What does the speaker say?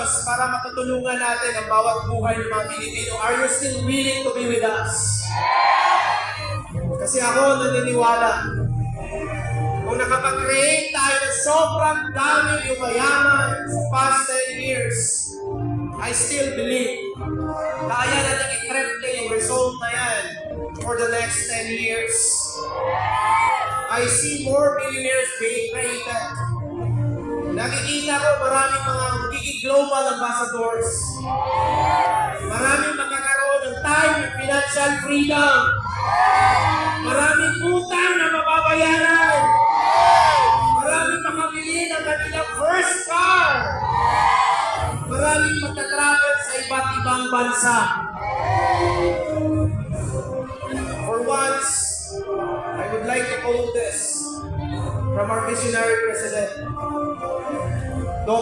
Diyos para matutulungan natin ang bawat buhay ng mga Pilipino. Are you still willing to be with us? Kasi ako naniniwala, kung nakapag-create tayo ng sobrang dami yung mayaman sa past 10 years, I still believe na kaya natin i-triple yung result na yan for the next 10 years. I see more billionaires being created. Nakikita ko maraming mga magiging global ambassadors. Maraming magkakaroon ng time and financial freedom. Maraming utang na mababayaran. Maraming makabili ng kanilang first car. Maraming magta-travel sa iba't ibang bansa. For once, I would like to quote this from our visionary president.